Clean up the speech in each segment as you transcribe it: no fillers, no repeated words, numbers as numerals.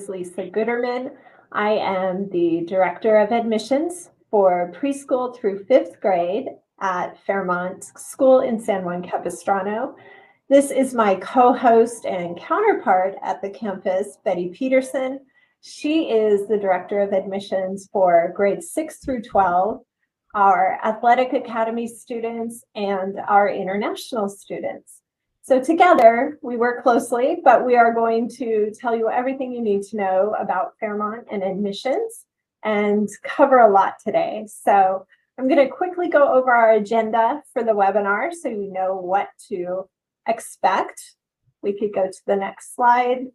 Lisa Gooderman. I am the Director of Admissions for preschool through 5th grade at Fairmont School in San Juan Capistrano. This is my co-host and counterpart at the campus, Betty Peterson. She is the Director of Admissions for grades 6 through 12, our Athletic Academy students, and our international students. So together, we work closely, but we are going to tell you everything you need to know about Fairmont and admissions and cover a lot today. So I'm going to quickly go over our agenda for the webinar so you know what to expect. We could go to the next slide.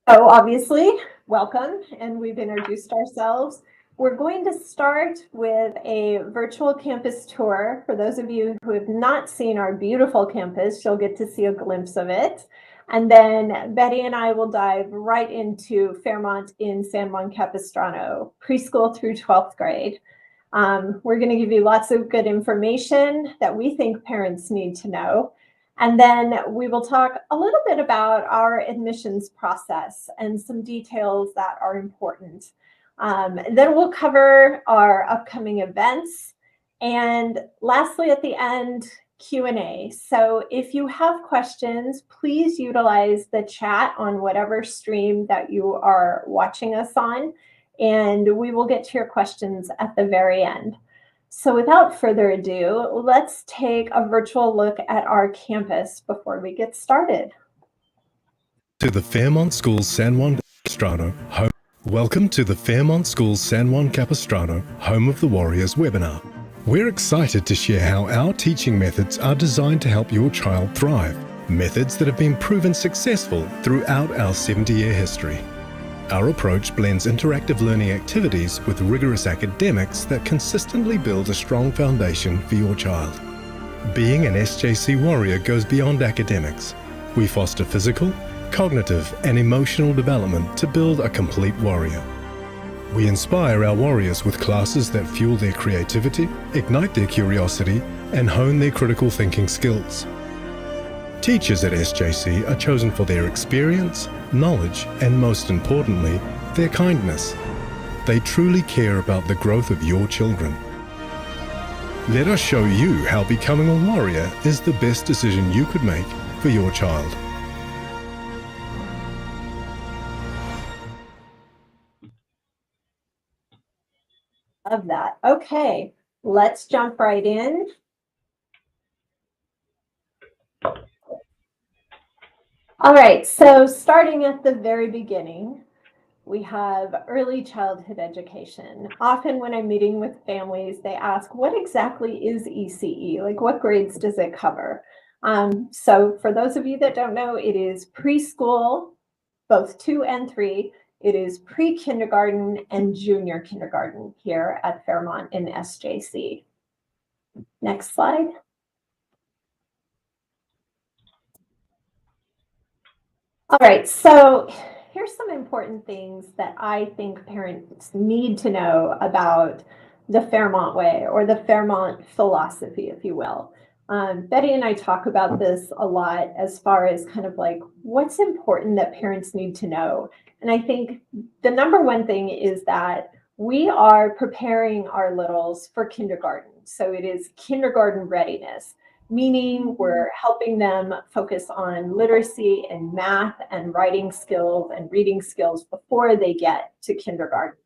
So obviously, welcome, and we've introduced ourselves. We're going to start with a virtual campus tour. For those of you who have not seen our beautiful campus, you'll get to see a glimpse of it. And then Betty and I will dive right into Fairmont in San Juan Capistrano, preschool through 12th grade. We're going to give you lots of good information that we think parents need to know. And then we will talk a little bit about our admissions process and some details that are important. Then we'll cover our upcoming events. And lastly, at the end, Q&A. So if you have questions, please utilize the chat on whatever stream that you are watching us on, and we will get to your questions at the very end. So without further ado, let's take a virtual look at our campus before we get started. To the Fairmont School San Juan Capistrano home. Welcome to the Fairmont School San Juan Capistrano Home of the Warriors webinar. We're excited to share how our teaching methods are designed to help your child thrive. Methods that have been proven successful throughout our 70-year history. Our approach blends interactive learning activities with rigorous academics that consistently build a strong foundation for your child. Being an SJC warrior goes beyond academics. We foster physical, cognitive, and emotional development to build a complete warrior. We inspire our warriors with classes that fuel their creativity, ignite their curiosity, and hone their critical thinking skills. Teachers at SJC are chosen for their experience, knowledge, and most importantly, their kindness. They truly care about the growth of your children. Let us show you how becoming a warrior is the best decision you could make for your child. Love that. Okay, let's jump right in. All right, so starting at the very beginning, we have early childhood education. Often when I'm meeting with families, they ask, what exactly is ECE? Like, what grades does it cover? So for those of you that don't know, it is preschool, both 2 and 3. It is pre-kindergarten and junior kindergarten here at Fairmont in SJC. Next slide. All right, so here's some important things that I think parents need to know about the Fairmont way, or the Fairmont philosophy, if you will. Betty and I talk about this a lot as far as kind of like what's important that parents need to know. And I think the number one thing is that we are preparing our littles for kindergarten. So it is kindergarten readiness, meaning we're helping them focus on literacy and math and writing skills and reading skills before they get to kindergarten.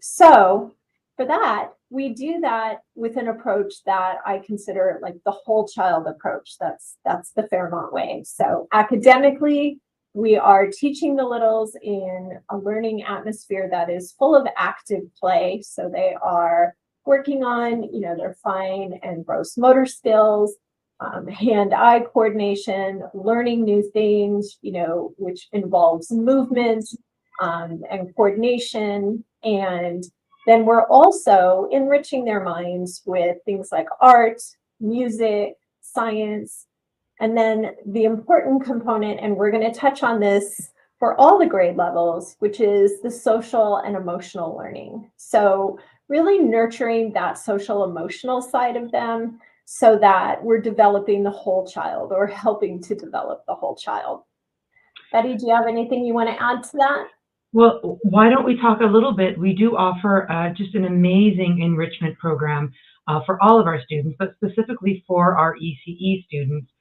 So for that, we do that with an approach that I consider like the whole child approach. That's the Fairmont way. So academically, we are teaching the littles in a learning atmosphere that is full of active play. So they are working on, their fine and gross motor skills, hand-eye coordination, learning new things, which involves movement and coordination. And then we're also enriching their minds with things like art, music, science, and then the important component, and we're going to touch on this for all the grade levels, which is the social and emotional learning. So really nurturing that social emotional side of them so that we're developing the whole child or helping to develop the whole child. Betty, do you have anything you want to add to that? Well, why don't we talk a little bit? We do offer just an amazing enrichment program for all of our students, but specifically for our ECE students.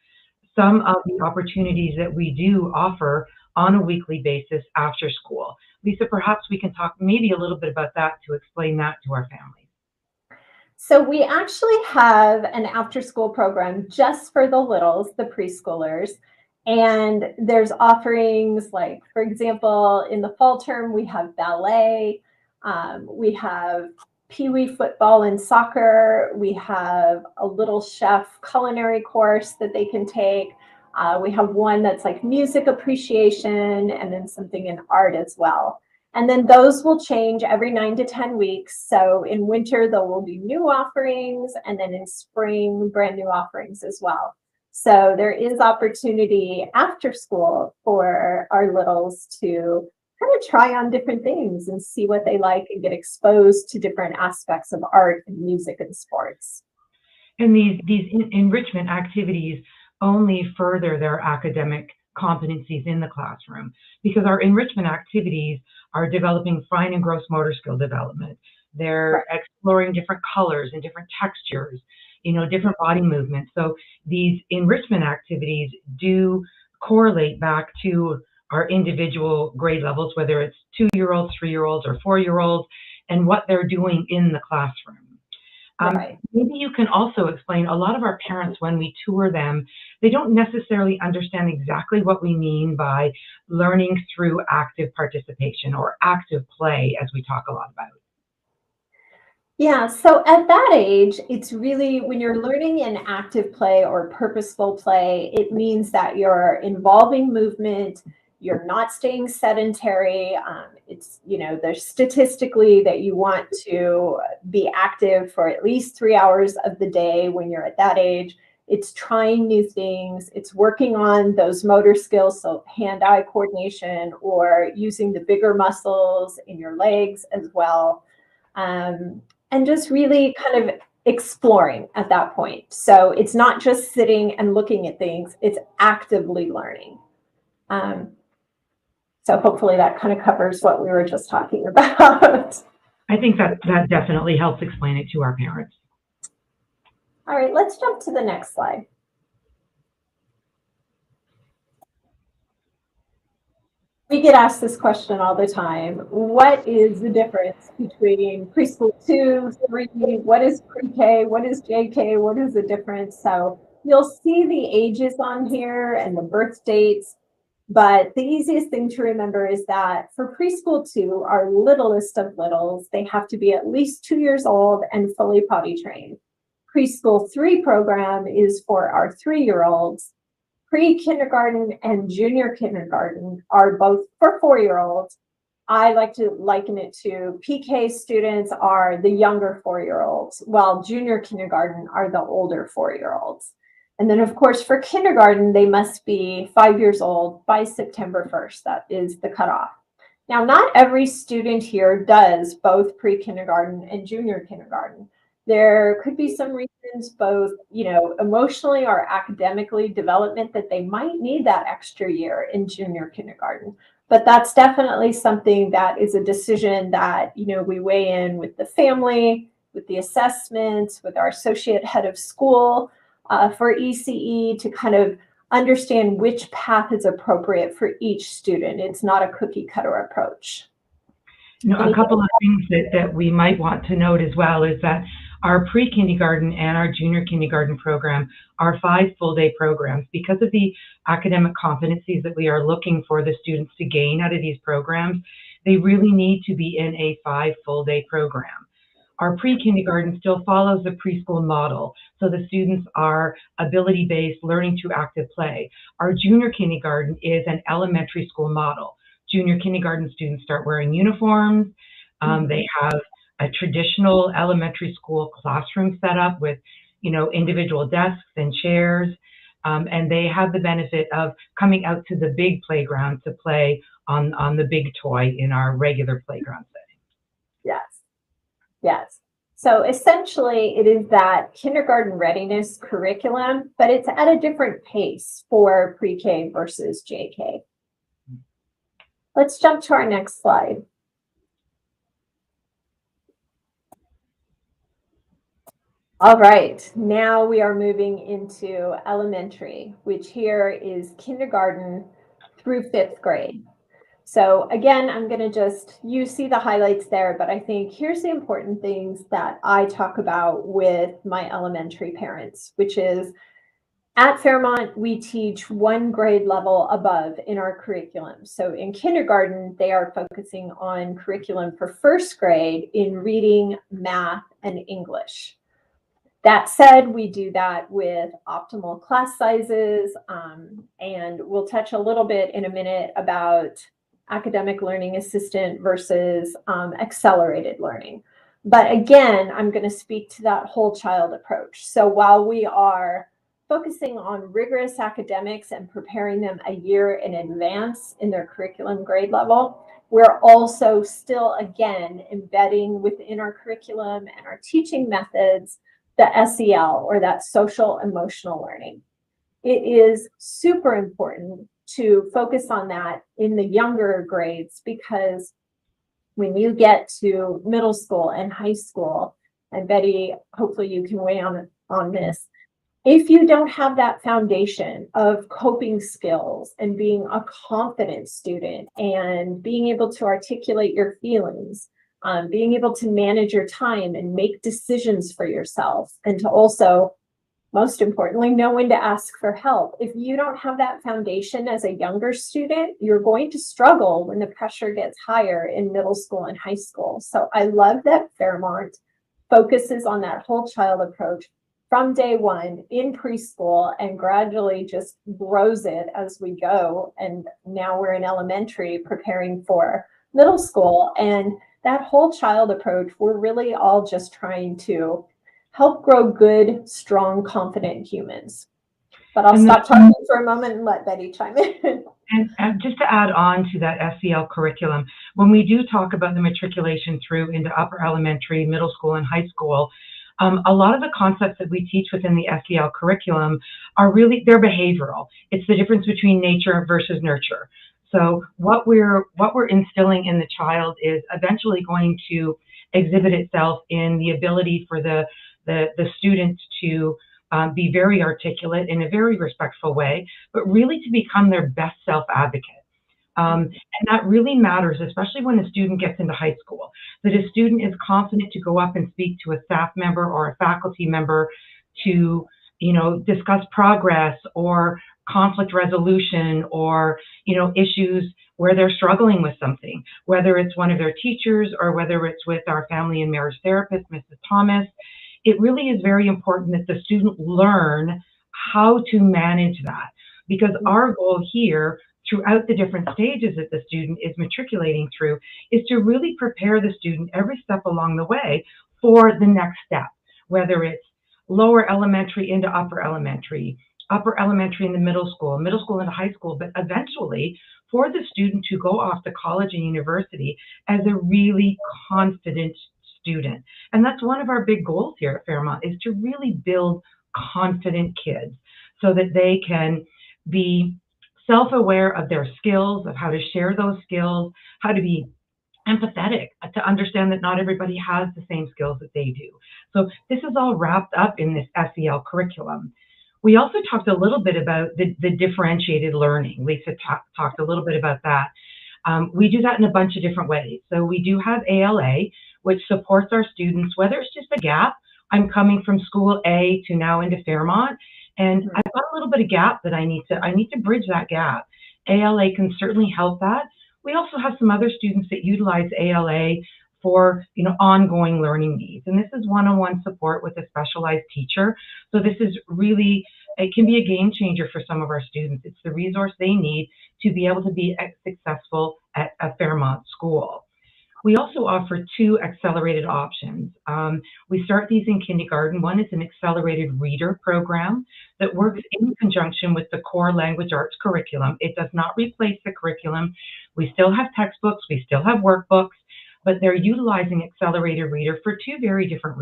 Some of the opportunities that we do offer on a weekly basis after school. Lisa, perhaps we can talk maybe a little bit about that to explain that to our families. So we actually have an after-school program just for the littles, the preschoolers. And there's offerings like, for example, in the fall term, we have ballet, we have Pee-wee football and soccer, we have a little chef culinary course that they can take. We have one that's like music appreciation and then something in art as well. And then those will change every 9 to 10 weeks. So in winter, there will be new offerings, and then in spring, brand new offerings as well. So there is opportunity after school for our littles to kind of try on different things and see what they like and get exposed to different aspects of art and music and sports. And these enrichment activities only further their academic competencies in the classroom, because our enrichment activities are developing fine and gross motor skill development. They're exploring different colors and different textures, different body movements. So these enrichment activities do correlate back to our individual grade levels, whether it's 2-year-olds, 3-year-olds, or 4-year-olds, and what they're doing in the classroom. Maybe you can also explain, a lot of our parents, when we tour them, they don't necessarily understand exactly what we mean by learning through active participation or active play, as we talk a lot about. Yeah, so at that age, it's really when you're learning in active play or purposeful play, it means that you're involving movement, you're not staying sedentary. There's statistically that you want to be active for at least 3 hours of the day when you're at that age. It's trying new things. It's working on those motor skills, so hand-eye coordination or using the bigger muscles in your legs as well. And just really kind of exploring at that point. So it's not just sitting and looking at things, it's actively learning. So hopefully that kind of covers what we were just talking about. I think that definitely helps explain it to our parents. All right, let's jump to the next slide. We get asked this question all the time. What is the difference between preschool 2, 3, what is pre-K, what is JK, what is the difference? So you'll see the ages on here and the birth dates, but the easiest thing to remember is that for preschool 2, our littlest of littles, they have to be at least 2 years old and fully potty trained. Preschool 3 program is for our 3-year-olds. Pre-kindergarten and junior kindergarten are both for 4-year-olds. I like to liken it to PK students are the younger 4-year-olds, while junior kindergarten are the older 4-year-olds. And then, of course, for kindergarten, they must be 5 years old by September 1st. That is the cutoff. Now, not every student here does both pre-kindergarten and junior kindergarten. There could be some reasons, both, emotionally or academically development, that they might need that extra year in junior kindergarten. But that's definitely something that is a decision that, we weigh in with the family, with the assessments, with our associate head of school for ECE to kind of understand which path is appropriate for each student. It's not a cookie cutter approach. A couple of things that we might want to note as well is that our pre-kindergarten and our junior kindergarten program are 5 full-day programs. Because of the academic competencies that we are looking for the students to gain out of these programs, they really need to be in a 5 full-day program. Our pre-kindergarten still follows the preschool model, so the students are ability-based, learning through active play. Our junior kindergarten is an elementary school model. Junior kindergarten students start wearing uniforms. They have a traditional elementary school classroom set up with, individual desks and chairs. And they have the benefit of coming out to the big playground to play on the big toy in our regular playground setting. Yes. So essentially, it is that kindergarten readiness curriculum, but it's at a different pace for pre-K versus JK. Let's jump to our next slide. All right, now we are moving into elementary, which here is kindergarten through 5th grade. So again, I'm going to just, you see the highlights there, but I think here's the important things that I talk about with my elementary parents, which is at Fairmont, we teach 1 grade level above in our curriculum. So in kindergarten, they are focusing on curriculum for 1st grade in reading, math, and English. That said, we do that with optimal class sizes, and we'll touch a little bit in a minute about academic learning assistant versus accelerated learning. But again, I'm going to speak to that whole child approach. So while we are focusing on rigorous academics and preparing them a year in advance in their curriculum grade level, we're also still, again, embedding within our curriculum and our teaching methods the SEL, or that social emotional learning. It is super important to focus on that in the younger grades, because when you get to middle school and high school, and Betty, hopefully you can weigh on this, if you don't have that foundation of coping skills and being a confident student and being able to articulate your feelings, being able to manage your time and make decisions for yourself, and to also, most importantly, know when to ask for help. If you don't have that foundation as a younger student, you're going to struggle when the pressure gets higher in middle school and high school. So I love that Fairmont focuses on that whole child approach from day 1 in preschool and gradually just grows it as we go. And now we're in elementary preparing for middle school. And that whole child approach, we're really all just trying to help grow good, strong, confident humans. But I'll stop talking for a moment and let Betty chime in. And just to add on to that SEL curriculum, when we do talk about the matriculation through into upper elementary, middle school, and high school, a lot of the concepts that we teach within the SEL curriculum are really, they're behavioral. It's the difference between nature versus nurture. So what we're instilling in the child is eventually going to exhibit itself in the ability for the student to be very articulate in a very respectful way, but really to become their best self-advocate. And that really matters, especially when a student gets into high school, that a student is confident to go up and speak to a staff member or a faculty member to, discuss progress or conflict resolution or, issues where they're struggling with something, whether it's one of their teachers or whether it's with our family and marriage therapist, Mrs. Thomas. It really is very important that the student learn how to manage that, because our goal here throughout the different stages that the student is matriculating through is to really prepare the student every step along the way for the next step, whether it's lower elementary into upper elementary into middle school into high school, but eventually for the student to go off to college and university as a really confident student. And that's one of our big goals here at Fairmont, is to really build confident kids so that they can be self-aware of their skills, of how to share those skills, how to be empathetic, to understand that not everybody has the same skills that they do. So this is all wrapped up in this SEL curriculum. We also talked a little bit about the differentiated learning. Lisa talked a little bit about that. We do that in a bunch of different ways. So we do have ALA, which supports our students, whether it's just a gap. I'm coming from school A to now into Fairmont, and I've got a little bit of gap that I need to bridge that gap. ALA can certainly help that. We also have some other students that utilize ALA for ongoing learning needs, and this is one-on-one support with a specialized teacher. So this is really, it can be a game changer for some of our students. It's the resource they need to be able to be successful at a Fairmont school. We also offer 2 accelerated options. We start these in kindergarten. One is an accelerated reader program that works in conjunction with the core language arts curriculum. It does not replace the curriculum. We still have textbooks, we still have workbooks, but they're utilizing Accelerated Reader for two very different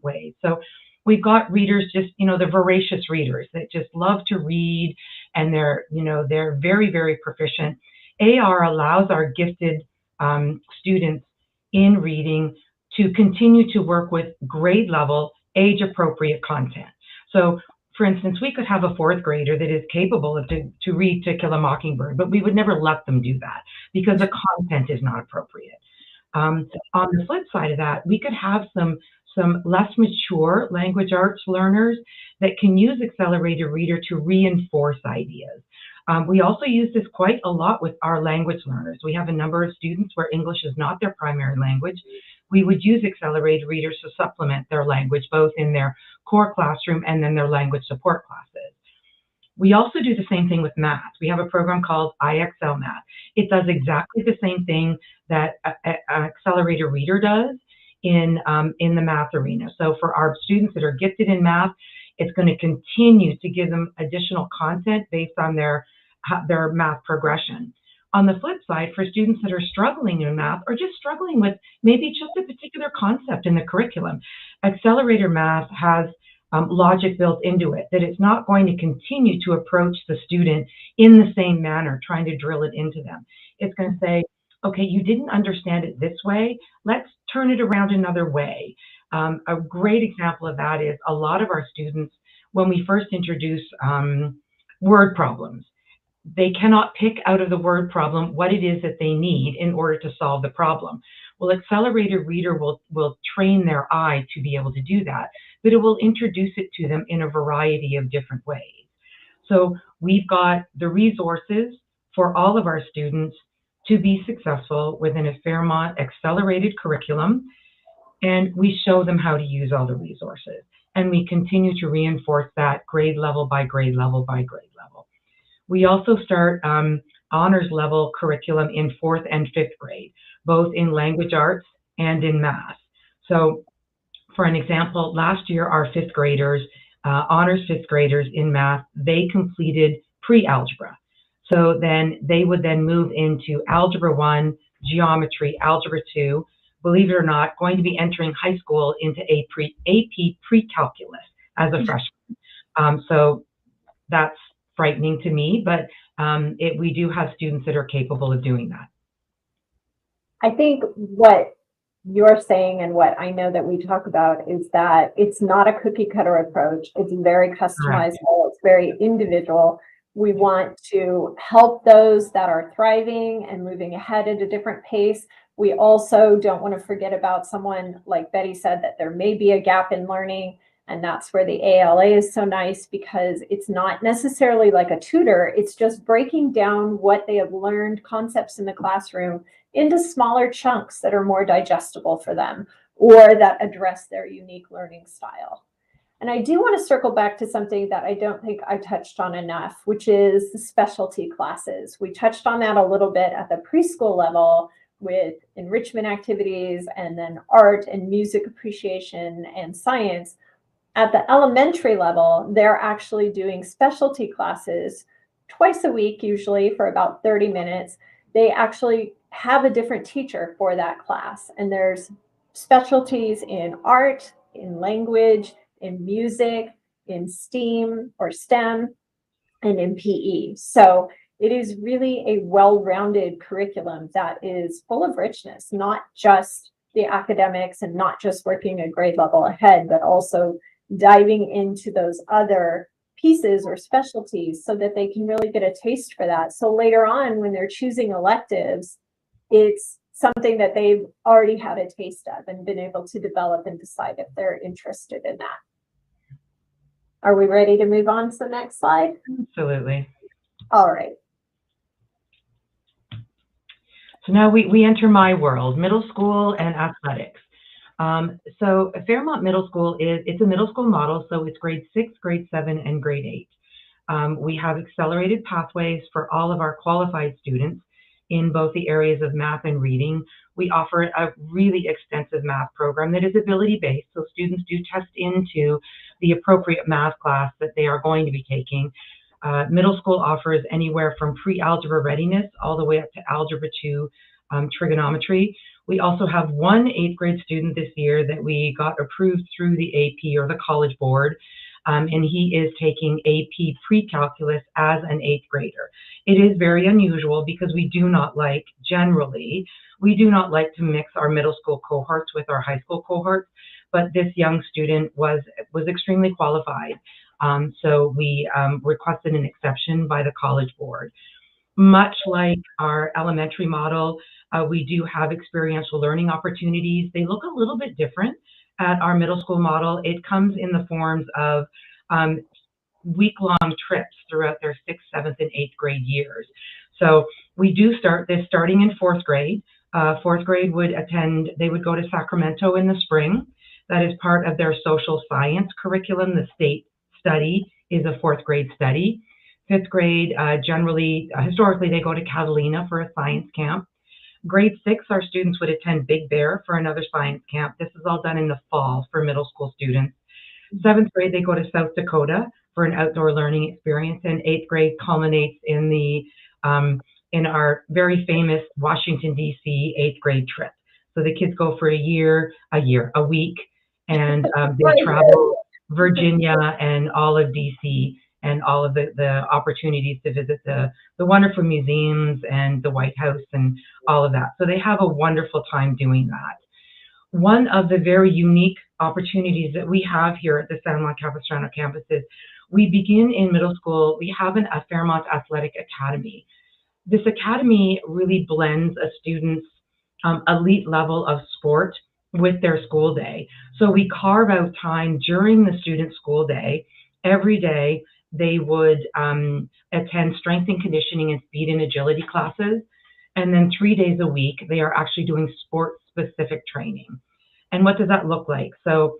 ways. So we've got readers, just, the voracious readers that just love to read, and they're very, very proficient. AR allows our gifted students in reading to continue to work with grade level, age appropriate content. So for instance, we could have a fourth grader that is capable of to read To Kill a Mockingbird, but we would never let them do that because the content is not appropriate. On the flip side of that, we could have some less mature language arts learners that can use Accelerated Reader to reinforce ideas. We also use this quite a lot with our language learners. We have a number of students where English is not their primary language. We would use Accelerated Readers to supplement their language, both in their core classroom and then their language support classes. We also do the same thing with math. We have a program called IXL Math. It does exactly the same thing that an Accelerated Reader does in the math arena. So for our students that are gifted in math, it's going to continue to give them additional content based on their math progression. On the flip side, for students that are struggling in math or just struggling with maybe just a particular concept in the curriculum, Accelerator Math has logic built into it, that it's not going to continue to approach the student in the same manner, trying to drill it into them. It's going to say, okay, you didn't understand it this way, let's turn it around another way. A great example of that is a lot of our students, when we first introduce word problems, they cannot pick out of the word problem what it is that they need in order to solve the problem. Well, Accelerated Reader will train their eye to be able to do that, but it will introduce it to them in a variety of different ways. So we've got the resources for all of our students to be successful within a Fairmont accelerated curriculum, and we show them how to use all the resources. And we continue to reinforce that grade level by grade level by grade level. We also start honors level curriculum in 4th and 5th grade, both in language arts and in math. So for an example, last year, our 5th graders, honors 5th graders in math, they completed pre-algebra. So then they would then move into Algebra 1, Geometry, Algebra 2, believe it or not, going to be entering high school into AP pre-calculus as a freshman. So that's frightening to me, but we do have students that are capable of doing that. I think what you're saying and what I know that we talk about is that it's not a cookie cutter approach. It's very customizable. It's very individual. We want to help those that are thriving and moving ahead at a different pace. We also don't want to forget about someone, like Betty said, that there may be a gap in learning. And that's where the ALA is so nice, because it's not necessarily like a tutor. It's just breaking down what they have learned, concepts in the classroom, into smaller chunks that are more digestible for them or that address their unique learning style. And I do want to circle back to something that I don't think I touched on enough, which is the specialty classes. We touched on that a little bit at the preschool level with enrichment activities and then art and music appreciation and science. At the elementary level, they're actually doing specialty classes twice a week, usually for about 30 minutes. They actually have a different teacher for that class. And there's specialties in art, in language, in music, in STEAM or STEM, and in PE. So it is really a well-rounded curriculum that is full of richness, not just the academics and not just working a grade level ahead, but also diving into those other pieces or specialties so that they can really get a taste for that. So later on, when they're choosing electives, it's something that they've already had a taste of and been able to develop and decide if they're interested in that. Are we ready to move on to the next slide? Absolutely. All right. So now we enter my world, middle school and athletics. So Fairmont Middle School it's a middle school model, so it's grade 6, grade 7, and grade 8. We have accelerated pathways for all of our qualified students in both the areas of math and reading. We offer a really extensive math program that is ability-based, so students do test into the appropriate math class that they are going to be taking. Middle school offers anywhere from pre-algebra readiness all the way up to algebra 2 trigonometry. We also have one 8th grade student this year that we got approved through the AP or the College Board, and he is taking AP pre-calculus as an 8th grader. It is very unusual because we do not like to mix our middle school cohorts with our high school cohorts, but this young student was extremely qualified. So we requested an exception by the College Board. Much like our elementary model, we do have experiential learning opportunities. They look a little bit different at our middle school model. It comes in the forms of week-long trips throughout their 6th, 7th, and 8th grade years. So we do start this starting in 4th grade. 4th grade they would go to Sacramento in the spring. That is part of their social science curriculum. The state study is a 4th grade study. 5th grade, historically, they go to Catalina for a science camp. Grade 6, our students would attend Big Bear for another science camp. This is all done in the fall for middle school students. 7th grade, they go to South Dakota for an outdoor learning experience, and 8th grade culminates in our very famous Washington, D.C. 8th grade trip. So the kids go for a week, and they travel Virginia and all of D.C. and all of the opportunities to visit the wonderful museums and the White House and all of that. So they have a wonderful time doing that. One of the very unique opportunities that we have here at the San Juan Capistrano campus is we begin in middle school, we have a Fairmont Athletic Academy. This academy really blends a student's elite level of sport with their school day. So we carve out time during the student school day. Every day they would attend strength and conditioning and speed and agility classes. And then 3 days a week, they are actually doing sport-specific training. And what does that look like? So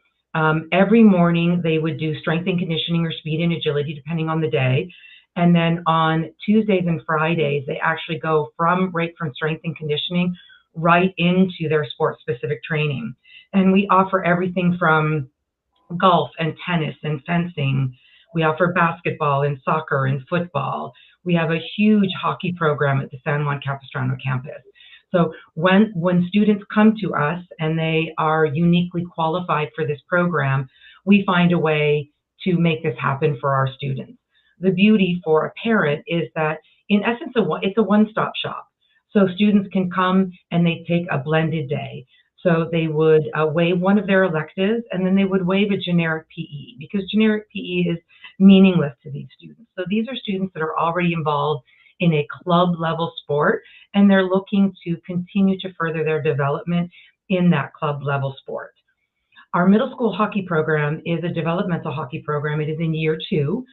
every morning they would do strength and conditioning or speed and agility, depending on the day. And then on Tuesdays and Fridays, they actually go right from strength and conditioning right into their sport-specific training. And we offer everything from golf and tennis and fencing. We offer basketball and soccer and football. We have a huge hockey program at the San Juan Capistrano campus. So when students come to us and they are uniquely qualified for this program, we find a way to make this happen for our students. The beauty for a parent is that, in essence, it's a one-stop shop. So students can come and they take a blended day. So they would waive one of their electives, and then they would waive a generic PE, because generic PE is meaningless to these students. So these are students that are already involved in a club level sport, and they're looking to continue to further their development in that club level sport. Our middle school hockey program is a developmental hockey program. It is in year 2.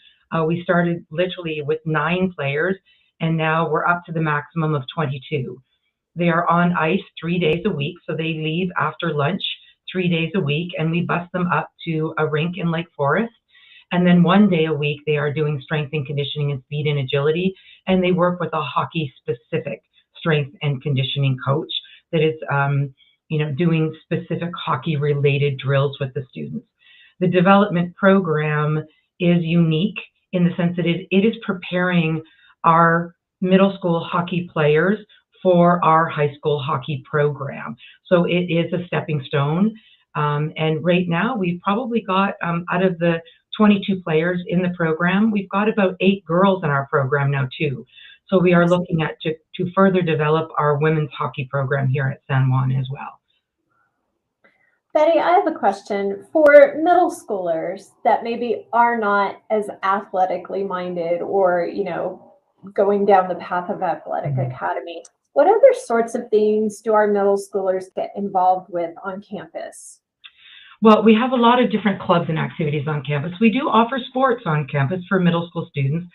We started literally with 9 players, and now we're up to the maximum of 22. They are on ice 3 days a week, so they leave after lunch 3 days a week, and we bus them up to a rink in Lake Forest. And then 1 day a week, they are doing strength and conditioning and speed and agility, and they work with a hockey-specific strength and conditioning coach that is, doing specific hockey-related drills with the students. The development program is unique in the sense that it is preparing our middle school hockey players for our high school hockey program. So it is a stepping stone. And right now, we've probably got, out of the 22 players in the program, we've got about 8 girls in our program now too. So we are looking at to further develop our women's hockey program here at San Juan as well. Betty, I have a question for middle schoolers that maybe are not as athletically minded or, going down the path of athletic academy. What other sorts of things do our middle schoolers get involved with on campus? Well, we have a lot of different clubs and activities on campus. We do offer sports on campus for middle school students,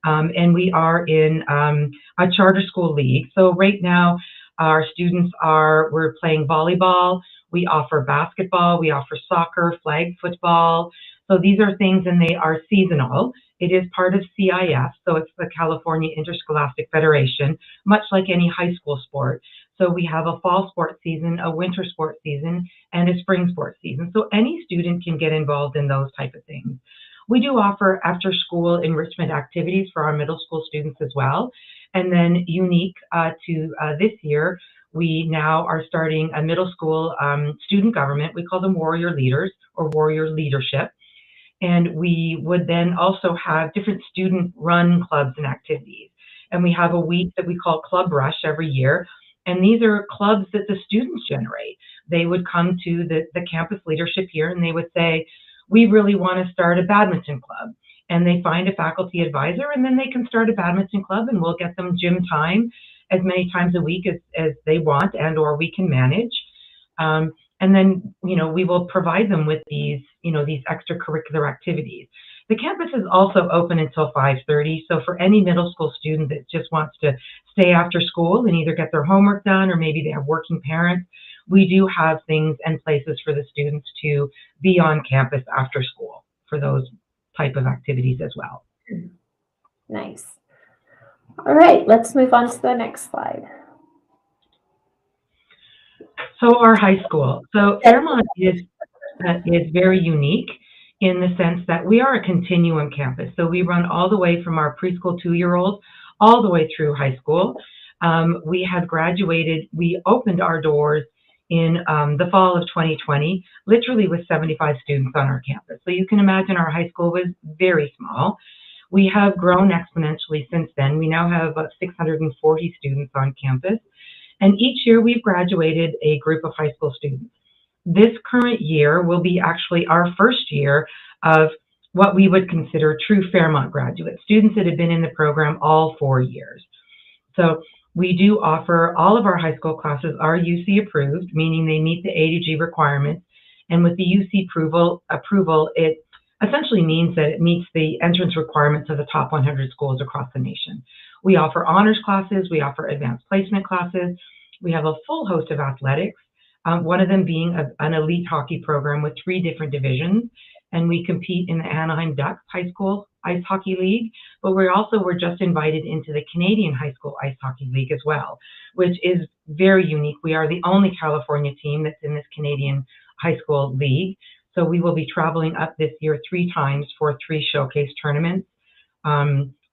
and we are in a charter school league. So right now, our students we're playing volleyball. We offer basketball. We offer soccer, flag football. So these are things, and they are seasonal. It is part of CIF, so it's the California Interscholastic Federation, much like any high school sport. So we have a fall sports season, a winter sports season, and a spring sports season. So any student can get involved in those type of things. We do offer after-school enrichment activities for our middle school students as well. And then unique to this year, We now are starting a middle school student government. We call them warrior leaders or warrior leadership. And we would then also have different student-run clubs and activities. And we have a week that we call Club Rush every year. And these are clubs that the students generate. They would come to the campus leadership here and they would say, we really want to start a badminton club. And they find a faculty advisor and then they can start a badminton club and we'll get them gym time as many times a week as they want and or we can manage. And then, we will provide them with these extracurricular activities. The campus is also open until 5:30. So for any middle school student that just wants to stay after school and either get their homework done or maybe they have working parents, we do have things and places for the students to be on campus after school for those type of activities as well. Nice. All right, let's move on to the next slide. So our high school. So Fairmont is very unique in the sense that we are a continuum campus. So we run all the way from our preschool 2-year-olds all the way through high school. We have graduated. We opened our doors in the fall of 2020, literally with 75 students on our campus. So you can imagine our high school was very small. We have grown exponentially since then. We now have about 640 students on campus. And each year we've graduated a group of high school students. This current year will be actually our first year of what we would consider true Fairmont graduates, students that have been in the program all 4 years. So we do offer, all of our high school classes are UC approved, meaning they meet the A to G requirements. And with the UC approval, it essentially means that it meets the entrance requirements of the top 100 schools across the nation. We offer honors classes, we offer advanced placement classes, we have a full host of athletics, one of them being an elite hockey program with 3 different divisions, and we compete in the Anaheim Ducks High School Ice Hockey League, but we're just invited into the Canadian High School Ice Hockey League as well, which is very unique. We are the only California team that's in this Canadian High School League, so we will be traveling up this year 3 times for 3 showcase tournaments.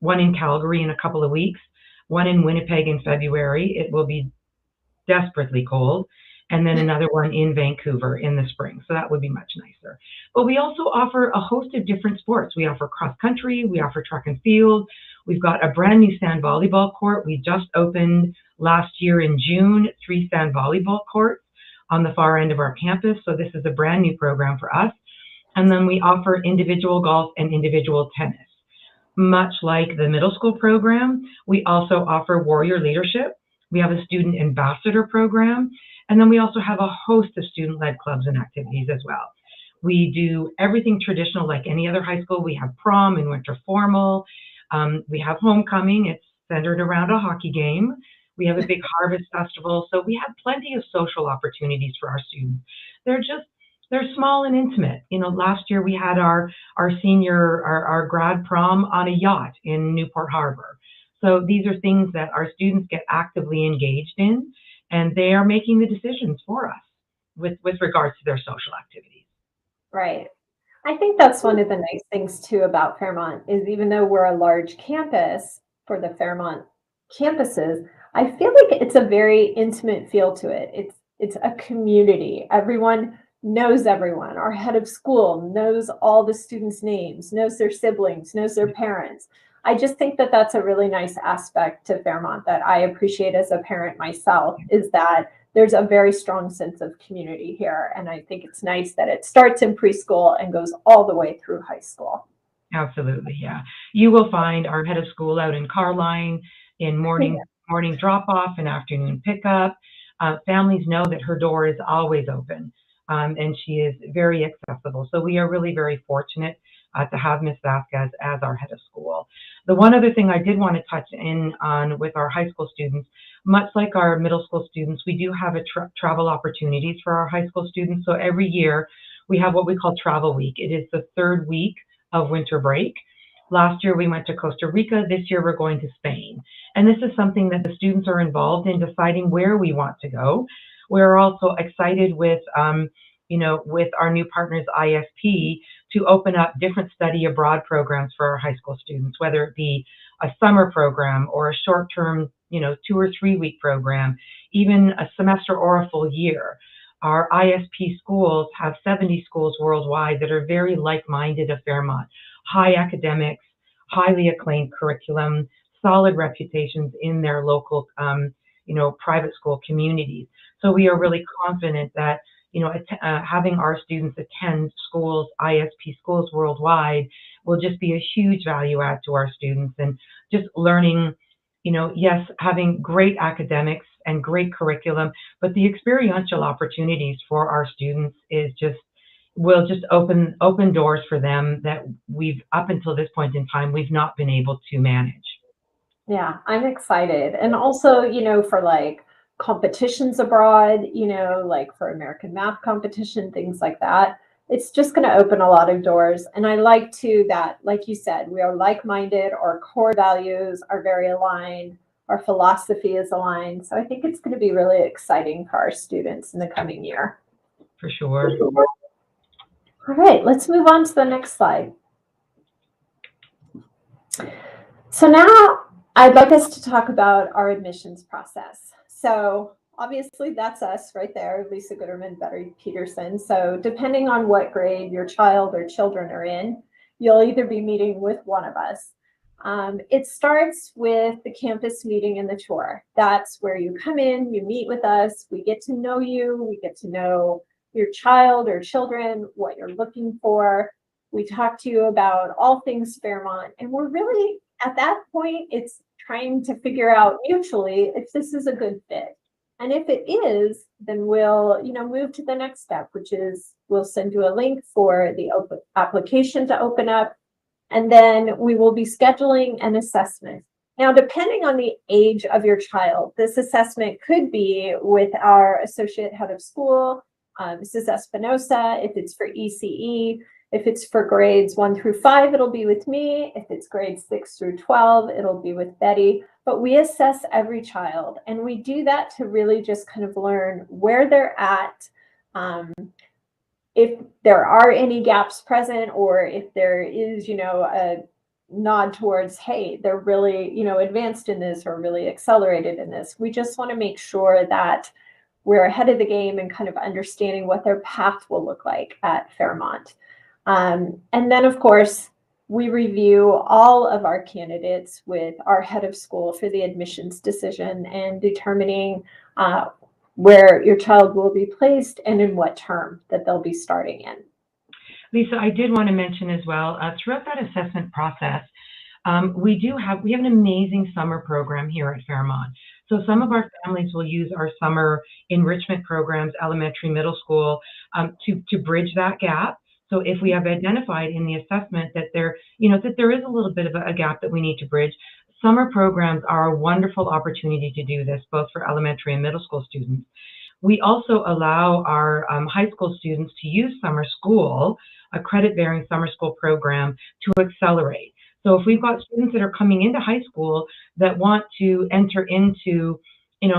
One in Calgary in a couple of weeks, one in Winnipeg in February. It will be desperately cold. And then another one in Vancouver in the spring. So that would be much nicer. But we also offer a host of different sports. We offer cross country, we offer track and field. We've got a brand new sand volleyball court. We just opened last year in June 3 sand volleyball courts on the far end of our campus. So this is a brand new program for us. And then we offer individual golf and individual tennis. Much like the middle school program, we also offer warrior leadership. We have a student ambassador program, and then we also have a host of student-led clubs and activities as well. We do everything traditional like any other high school. We have prom and winter formal. We have homecoming. It's centered around a hockey game. We have a big harvest festival. So we have plenty of social opportunities for our students. They're small and intimate. Last year we had our grad prom on a yacht in Newport Harbor. So these are things that our students get actively engaged in, and they are making the decisions for us with regards to their social activities. Right. I think that's one of the nice things too about Fairmont is even though we're a large campus for the Fairmont campuses, I feel like it's a very intimate feel to it. It's a community. Everyone knows everyone. Our head of school knows all the students' names, knows their siblings, knows their parents. I just think that that's a really nice aspect to Fairmont that I appreciate as a parent myself, is that there's a very strong sense of community here. And I think it's nice that it starts in preschool and goes all the way through high school. Absolutely, yeah. You will find our head of school out in Carline in morning drop-off and afternoon pickup. Families know that her door is always open, and she is very accessible. So we are really very fortunate to have Ms. Vasquez as our head of school. The one other thing I did want to touch in on with our high school students, much like our middle school students, we do have travel opportunities for our high school students. So every year we have what we call Travel Week. It is the 3rd week of winter break. Last year we went to Costa Rica. This year we're going to Spain. And this is something that the students are involved in deciding where we want to go. We're also excited with, with our new partners ISP to open up different study abroad programs for our high school students, whether it be a summer program or a short-term, 2 or 3 week program, even a semester or a full year. Our ISP schools have 70 schools worldwide that are very like-minded of Fairmont. High academics, highly acclaimed curriculum, solid reputations in their local, private school communities. So we are really confident that, having our students attend schools, ISP schools worldwide, will just be a huge value add to our students, and just learning, yes, having great academics and great curriculum, but the experiential opportunities for our students will just open doors for them that we've, up until this point in time, we've not been able to manage. Yeah, I'm excited. And also, for like competitions abroad, like for American math competition, things like that, it's just going to open a lot of doors. And I like too that, like you said, we are like-minded, our core values are very aligned, our philosophy is aligned. So I think it's going to be really exciting for our students in the coming year. For sure. All right, let's move on to the next slide. So now I'd like us to talk about our admissions process. So obviously that's us right there, Lisa Gooderman, Betty Peterson. So depending on what grade your child or children are in, you'll either be meeting with one of us. It starts with the campus meeting and the tour. That's where you come in, you meet with us, we get to know you, we get to know your child or children, what you're looking for. We talk to you about all things Fairmont, and we're really, at that point, it's trying to figure out mutually if this is a good fit. And if it is, then we'll, move to the next step, which is we'll send you a link for the application to open up, and then we will be scheduling an assessment. Now, depending on the age of your child, this assessment could be with our associate head of school, Mrs. Espinosa. If it's for ECE, if it's for grades 1 through 5, it'll be with me. If it's grades 6 through 12, it'll be with Betty. But we assess every child, and we do that to really just kind of learn where they're at, if there are any gaps present, or if there is, a nod towards, hey, they're really, advanced in this or really accelerated in this. We just want to make sure that we're ahead of the game and kind of understanding what their path will look like at Fairmont. And then, of course, we review all of our candidates with our head of school for the admissions decision and determining where your child will be placed and in what term that they'll be starting in. Lisa, I did want to mention as well, throughout that assessment process, we have an amazing summer program here at Fairmont. So some of our families will use our summer enrichment programs, elementary, middle school, to bridge that gap. So if we have identified in the assessment that there is a little bit of a gap that we need to bridge, summer programs are a wonderful opportunity to do this, both for elementary and middle school students. We also allow our high school students to use summer school, a credit-bearing summer school program, to accelerate. So if we've got students that are coming into high school that want to enter into,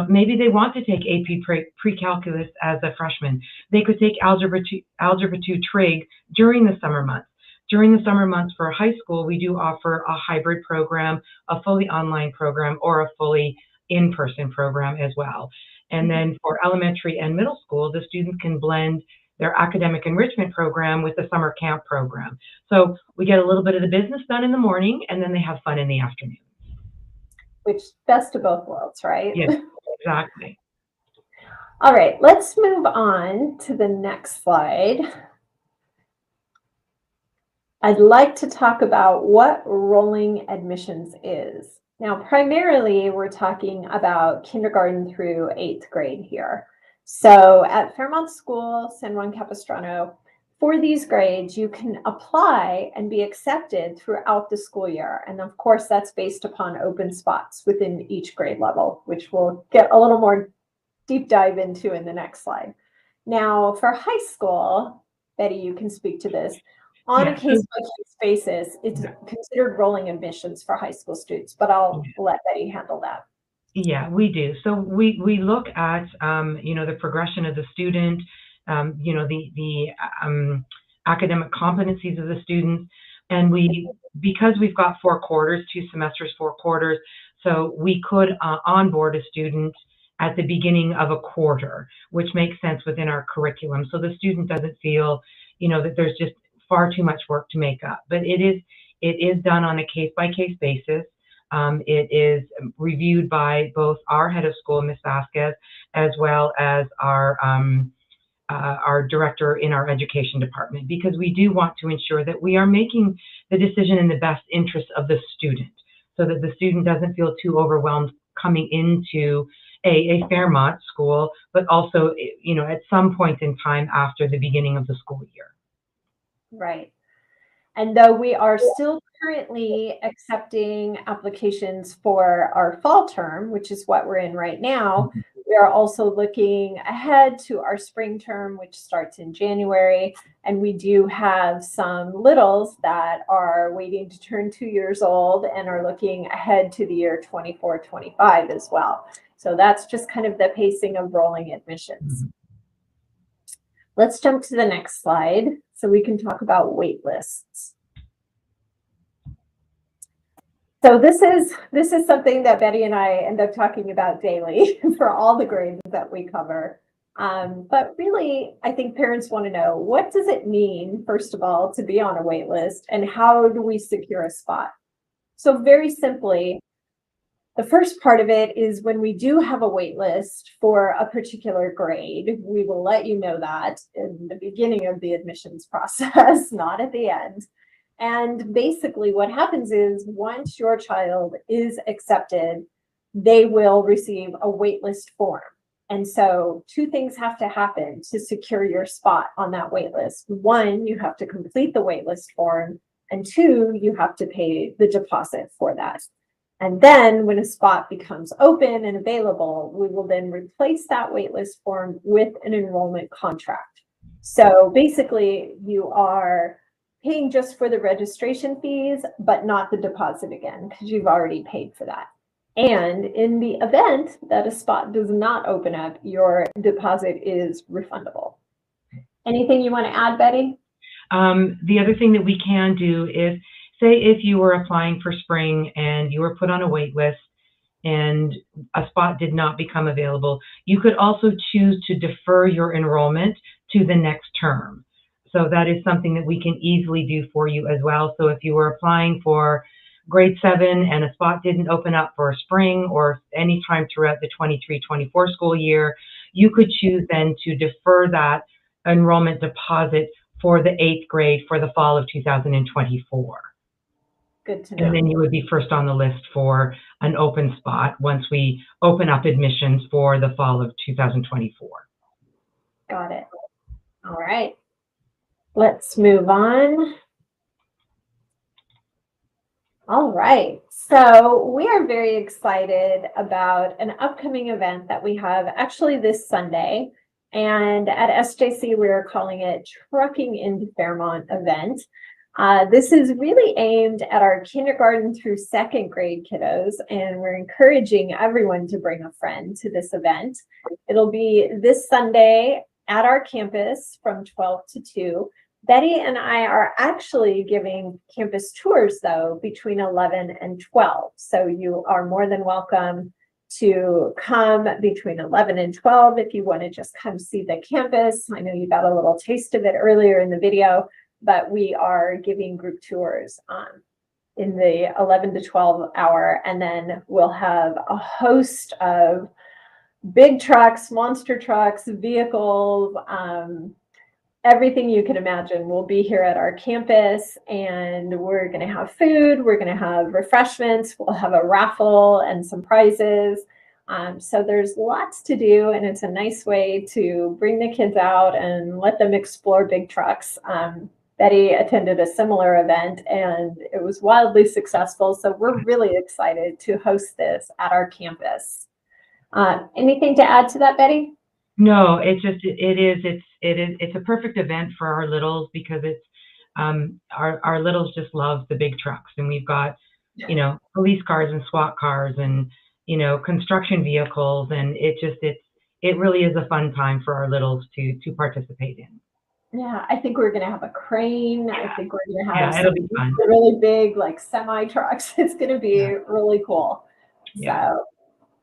maybe they want to take AP pre-calculus as a freshman, they could take Algebra 2 Trig during the summer months. During the summer months for high school, we do offer a hybrid program, a fully online program, or a fully in-person program as well. And then for elementary and middle school, the students can blend their academic enrichment program with the summer camp program. So we get a little bit of the business done in the morning, and then they have fun in the afternoon. Which, best of both worlds, right? Yes, exactly. All right, let's move on to the next slide. I'd like to talk about what rolling admissions is. Now, primarily, we're talking about kindergarten through 8th grade here. So at Fairmont School, San Juan Capistrano, for these grades, you can apply and be accepted throughout the school year. And of course, that's based upon open spots within each grade level, which we'll get a little more deep dive into in the next slide. Now, for high school, Betty, you can speak to this. On a case-by-case basis, it's considered rolling admissions for high school students, but I'll let Betty handle that. Yeah, we do. So we look at the progression of the student, the academic competencies of the students. And because we've got 4 quarters, 2 semesters, 4 quarters, so we could onboard a student at the beginning of a quarter, which makes sense within our curriculum. So the student doesn't feel, that there's just far too much work to make up. But it is done on a case-by-case basis. It is reviewed by both our head of school, Ms. Vasquez, as well as our director in our education department, because we do want to ensure that we are making the decision in the best interest of the student, so that the student doesn't feel too overwhelmed coming into a Fairmont school, but also, at some point in time after the beginning of the school year. Right. And though we are still currently accepting applications for our fall term, which is what we're in right now, we are also looking ahead to our spring term, which starts in January. And we do have some littles that are waiting to turn 2 years old and are looking ahead to the year 24-25 as well. So that's just kind of the pacing of rolling admissions. Let's jump to the next slide so we can talk about wait lists. So this is something that Betty and I end up talking about daily for all the grades that we cover. But really, I think parents want to know, what does it mean, first of all, to be on a wait list, and how do we secure a spot? So very simply, the first part of it is when we do have a wait list for a particular grade, we will let you know that in the beginning of the admissions process, not at the end. And basically what happens is once your child is accepted, they will receive a waitlist form. And so 2 things have to happen to secure your spot on that waitlist. 1, you have to complete the waitlist form, and 2, you have to pay the deposit for that. And then when a spot becomes open and available, we will then replace that waitlist form with an enrollment contract. So basically you are paying just for the registration fees, but not the deposit again, because you've already paid for that. And in the event that a spot does not open up, your deposit is refundable. Anything you want to add, Betty? The other thing that we can do is, say if you were applying for spring and you were put on a wait list and a spot did not become available, you could also choose to defer your enrollment to the next term. So that is something that we can easily do for you as well. So if you were applying for grade 7 and a spot didn't open up for spring or any time throughout the 23-24 school year, you could choose then to defer that enrollment deposit for the 8th grade for the fall of 2024. Good to know. And then you would be first on the list for an open spot once we open up admissions for the fall of 2024. Got it. All right. Let's move on. All right. So we are very excited about an upcoming event that we have actually this Sunday. And at SJC, we are calling it Trucking into Fairmont event. This is really aimed at our kindergarten through 2nd grade kiddos, and we're encouraging everyone to bring a friend to this event. It'll be this Sunday at our campus from 12 to 2. Betty and I are actually giving campus tours, though, between 11 and 12. So you are more than welcome to come between 11 and 12 if you want to just come see the campus. I know you got a little taste of it earlier in the video, but we are giving group tours in the 11 to 12 hour. And then we'll have a host of big trucks, monster trucks, vehicles, everything you can imagine will be here at our campus, and we're going to have food, we're going to have refreshments, we'll have a raffle and some prizes. So there's lots to do, and it's a nice way to bring the kids out and let them explore big trucks. Betty attended a similar event and it was wildly successful. So we're really excited to host this at our campus. Anything to add to that, Betty? No, it's a perfect event for our littles, because it's our littles just love the big trucks, and we've got, police cars and SWAT cars and, construction vehicles, and it really is a fun time for our littles to participate in. Yeah, I think we're going to have a crane. Yeah. I think we're going to have Yeah, it'll be fun. really big, like semi trucks. It's going to be really cool. Yeah. So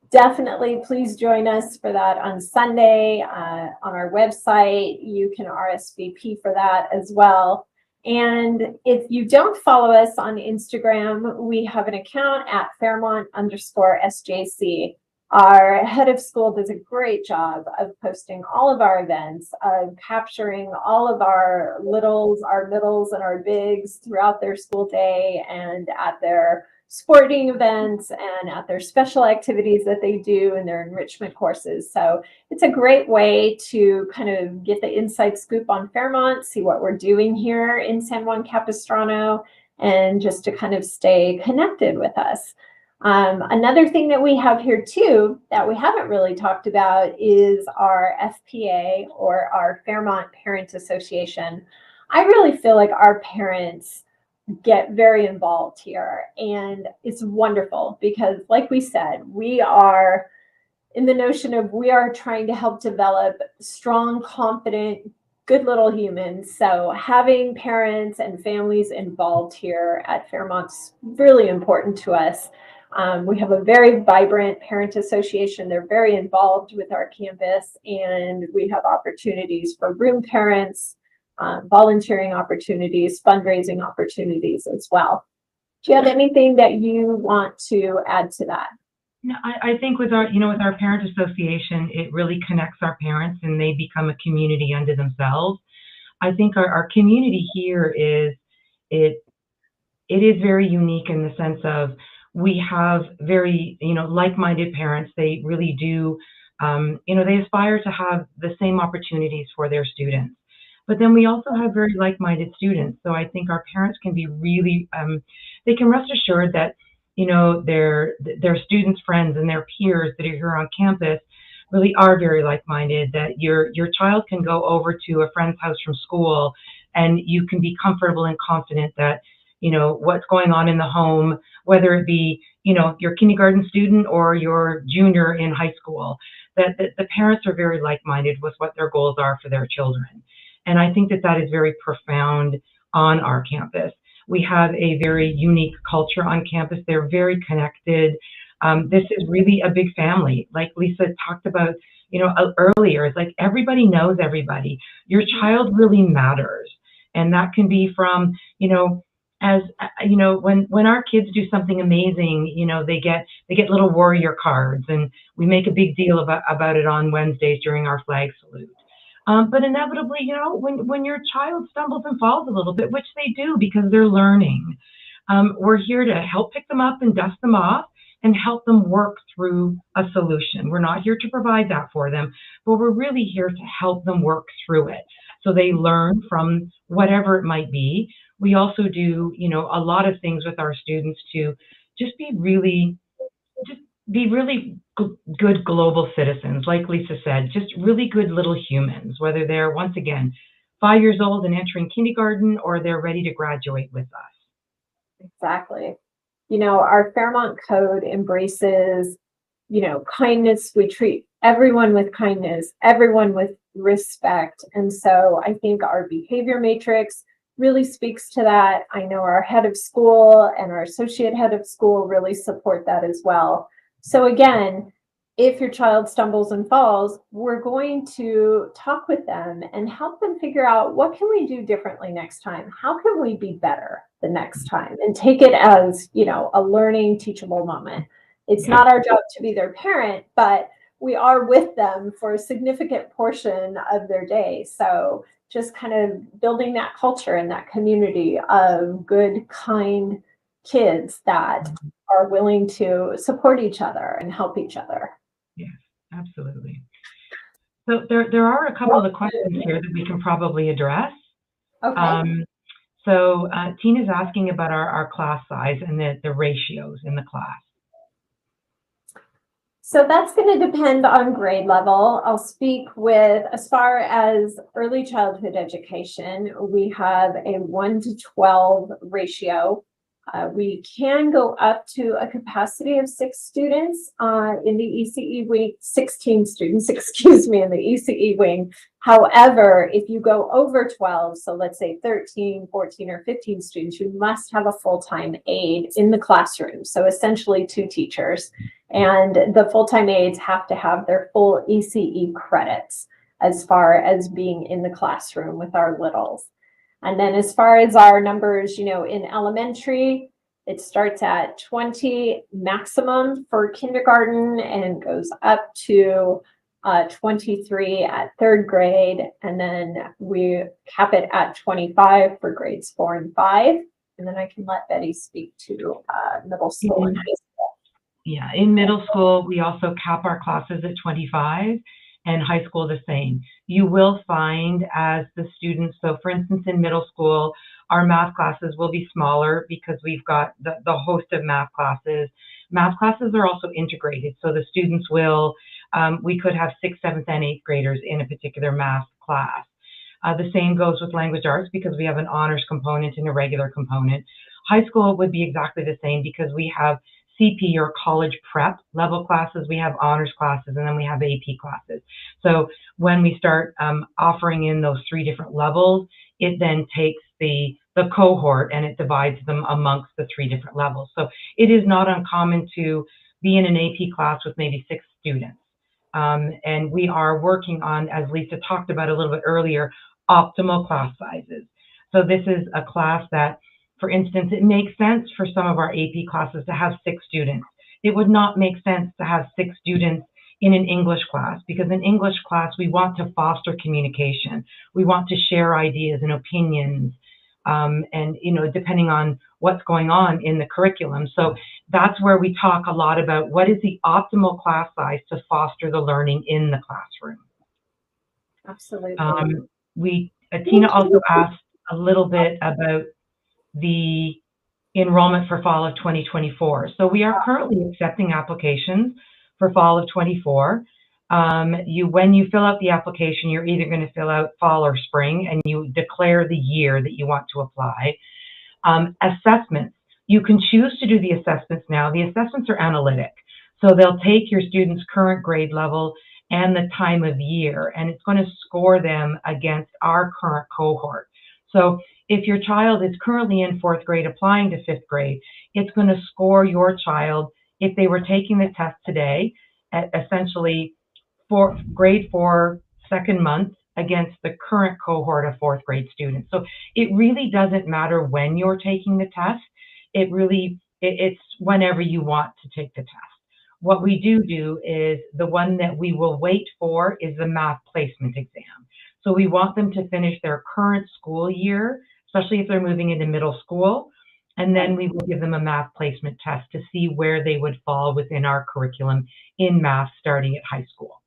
definitely please join us for that on Sunday on our website. You can RSVP for that as well. And if you don't follow us on Instagram, we have an account at Fairmont_SJC. Our head of school does a great job of posting all of our events, of capturing all of our littles, our middles, and our bigs throughout their school day and at their sporting events and at their special activities that they do in their enrichment courses. So it's a great way to kind of get the inside scoop on Fairmont, see what we're doing here in San Juan Capistrano, and just to kind of stay connected with us. Another thing that we have here too that we haven't really talked about is our FPA, or our Fairmont Parent Association. I really feel like our parents get very involved here, and it's wonderful because, like we said, we are in the notion of we are trying to help develop strong, confident, good little humans. So having parents and families involved here at Fairmont's really important to us. We have a very vibrant parent association. They're very involved with our campus, and we have opportunities for room parents, volunteering opportunities, fundraising opportunities as well. Do you have anything that you want to add to that? No, I think with our, with our parent association, it really connects our parents and they become a community unto themselves. I think our community here it is very unique in the sense of we have very, like-minded parents. They really do, they aspire to have the same opportunities for their students. But then we also have very like-minded students. So I think our parents can be really, they can rest assured that, their students' friends and their peers that are here on campus really are very like-minded, that your child can go over to a friend's house from school and you can be comfortable and confident that, what's going on in the home, whether it be, your kindergarten student or your junior in high school, that the parents are very like-minded with what their goals are for their children. And I think that is very profound on our campus. We have a very unique culture on campus. They're very connected. This is really a big family. Like Lisa talked about, earlier, it's like everybody knows everybody. Your child really matters. And that can be from, as when our kids do something amazing, they get little warrior cards, and we make a big deal about it on Wednesdays during our flag salute. But inevitably, when your child stumbles and falls a little bit, which they do because they're learning, we're here to help pick them up and dust them off and help them work through a solution. We're not here to provide that for them, but we're really here to help them work through it so they learn from whatever it might be. We also do, a lot of things with our students to just be really good global citizens, like Lisa said, just really good little humans, whether they're, once again, 5 years old and entering kindergarten or they're ready to graduate with us. Exactly. Our Fairmont Code embraces, kindness. We treat everyone with kindness, everyone with respect. And so I think our behavior matrix really speaks to that. I know our head of school and our associate head of school really support that as well. So again, if your child stumbles and falls, we're going to talk with them and help them figure out, what can we do differently next time? How can we be better the next time? And take it as, a learning, teachable moment. It's not our job to be their parent, but we are with them for a significant portion of their day. So just kind of building that culture and that community of good, kind kids that are willing to support each other and help each other. Yes, absolutely. So there are a couple of questions here that we can probably address. Okay. So Tina's asking about our class size and the ratios in the class. So that's going to depend on grade level. I'll speak with, as far as early childhood education, we have a 1 to 12 ratio. We can go up to a capacity of 6 students in the ECE wing, 16 students, excuse me, in the ECE wing. However, if you go over 12, so let's say 13, 14, or 15 students, you must have a full-time aide in the classroom. So essentially 2 teachers. And the full-time aides have to have their full ECE credits as far as being in the classroom with our littles. And then as far as our numbers, in elementary, it starts at 20 maximum for kindergarten and goes up to 23 at 3rd grade. And then we cap it at 25 for grades 4 and 5. And then I can let Betty speak to middle school and high school. Yeah, in middle school, we also cap our classes at 25. And high school the same. You will find as the students, so for instance, in middle school, our math classes will be smaller because we've got the host of math classes. Math classes are also integrated. So the students will, we could have 6th, 7th, and 8th graders in a particular math class. The same goes with language arts because we have an honors component and a regular component. High school would be exactly the same because we have CP or college prep level classes, we have honors classes, and then we have AP classes. So when we start offering in those 3 different levels, it then takes the cohort and it divides them amongst the 3 different levels. So it is not uncommon to be in an AP class with maybe 6 students. And we are working on, as Lisa talked about a little bit earlier, optimal class sizes. So this is a class that, for instance, it makes sense for some of our AP classes to have 6 students. It would not make sense to have 6 students in an English class because in English class, we want to foster communication. We want to share ideas and opinions and, depending on what's going on in the curriculum. So that's where we talk a lot about what is the optimal class size to foster the learning in the classroom. Absolutely. Tina also asked a little bit about the enrollment for fall of 2024. So we are currently accepting applications for fall of 24. When you fill out the application, you're either going to fill out fall or spring, and you declare the year that you want to apply. Assessments, you can choose to do the assessments now. The assessments are analytic. So they'll take your student's current grade level and the time of year, and it's going to score them against our current cohort. So if your child is currently in 4th grade applying to 5th grade, it's going to score your child, if they were taking the test today, at essentially for grade 4, 2nd month against the current cohort of 4th grade students. So it really doesn't matter when you're taking the test. It's whenever you want to take the test. What we do is the one that we will wait for is the math placement exam. So we want them to finish their current school year, especially if they're moving into middle school, and then we will give them a math placement test to see where they would fall within our curriculum in math starting at high school.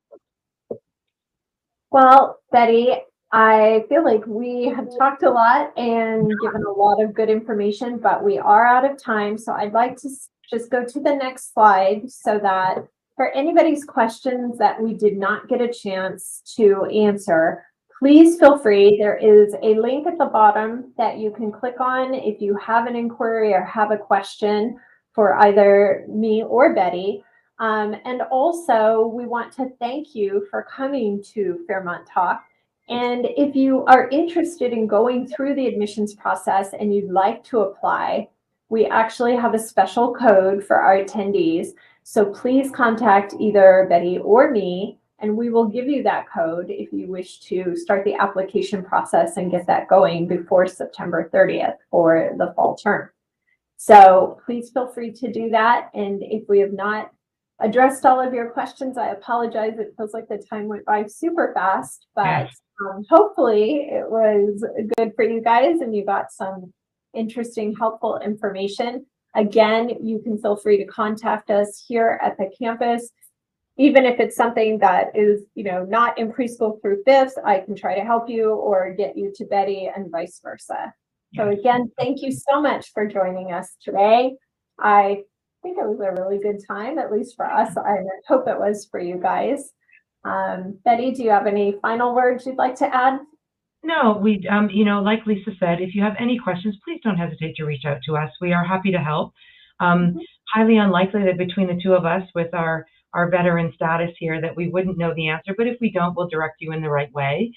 Well, Betty, I feel like we have talked a lot and given a lot of good information, but we are out of time. So I'd like to just go to the next slide so that for anybody's questions that we did not get a chance to answer, please feel free. There is a link at the bottom that you can click on if you have an inquiry or have a question for either me or Betty. And also, we want to thank you for coming to Fairmont Talk. And if you are interested in going through the admissions process and you'd like to apply, we actually have a special code for our attendees. So please contact either Betty or me, and we will give you that code if you wish to start the application process and get that going before September 30th for the fall term. So please feel free to do that. And if we have not addressed all of your questions, I apologize. It feels like the time went by super fast, but hopefully it was good for you guys and you got some interesting, helpful information. Again, you can feel free to contact us here at the campus. Even if it's something that is, not in preschool through 5th, I can try to help you or get you to Betty and vice versa. So again, thank you so much for joining us today. I think it was a really good time, at least for us. I hope it was for you guys. Betty, do you have any final words you'd like to add? No, we, like Lisa said, if you have any questions, please don't hesitate to reach out to us. We are happy to help. Highly unlikely that between the two of us, with our veteran status here, that we wouldn't know the answer. But if we don't, we'll direct you in the right way.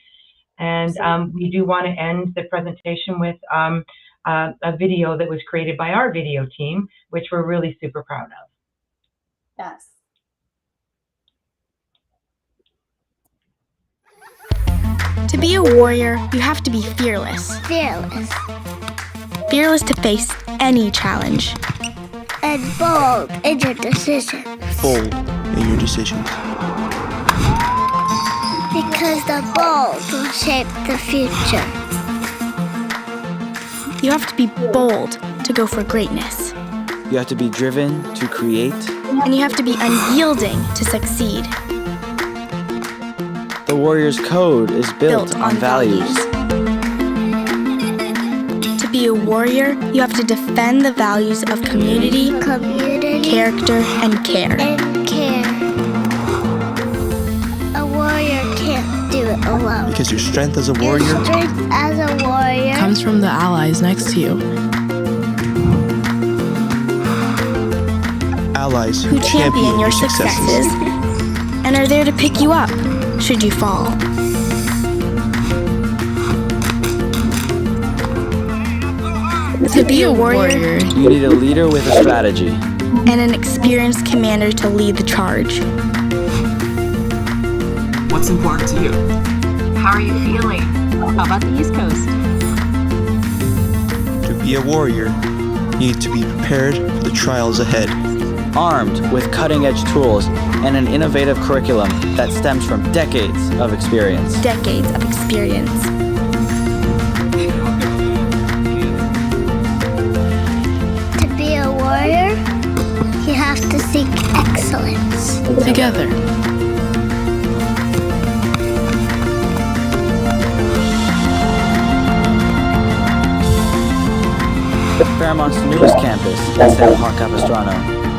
And we do want to end the presentation with a video that was created by our video team, which we're really super proud of. Yes. To be a warrior, you have to be fearless. Fearless. Fearless to face any challenge. And bold in your decisions. Bold in your decisions. Because the bold will shape the future. You have to be bold to go for greatness. You have to be driven to create. And you have to be unyielding to succeed. The warrior's code is built on values. To be a warrior, you have to defend the values of community, character, and care. A warrior can't do it alone. Because your strength as a warrior Your strength as a warrior comes from the allies next to you. allies who champion your successes and are there to pick you up should you fall. To be a warrior, you need a leader with a strategy and an experienced commander to lead the charge. What's important to you? How are you feeling? How about the East Coast? To be a warrior, you need to be prepared for the trials ahead. Armed with cutting-edge tools and an innovative curriculum that stems from decades of experience. Decades of experience. To be a warrior, you have to seek excellence. Together. Fairmont's newest campus in Fairmont Capistrano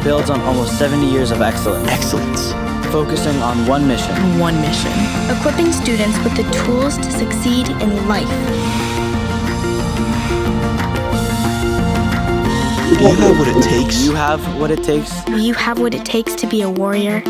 builds on almost 70 years of excellence, focusing on one mission. One mission. Equipping students with the tools to succeed in life. You have what it takes. You have what it takes. You have what it takes to be a warrior.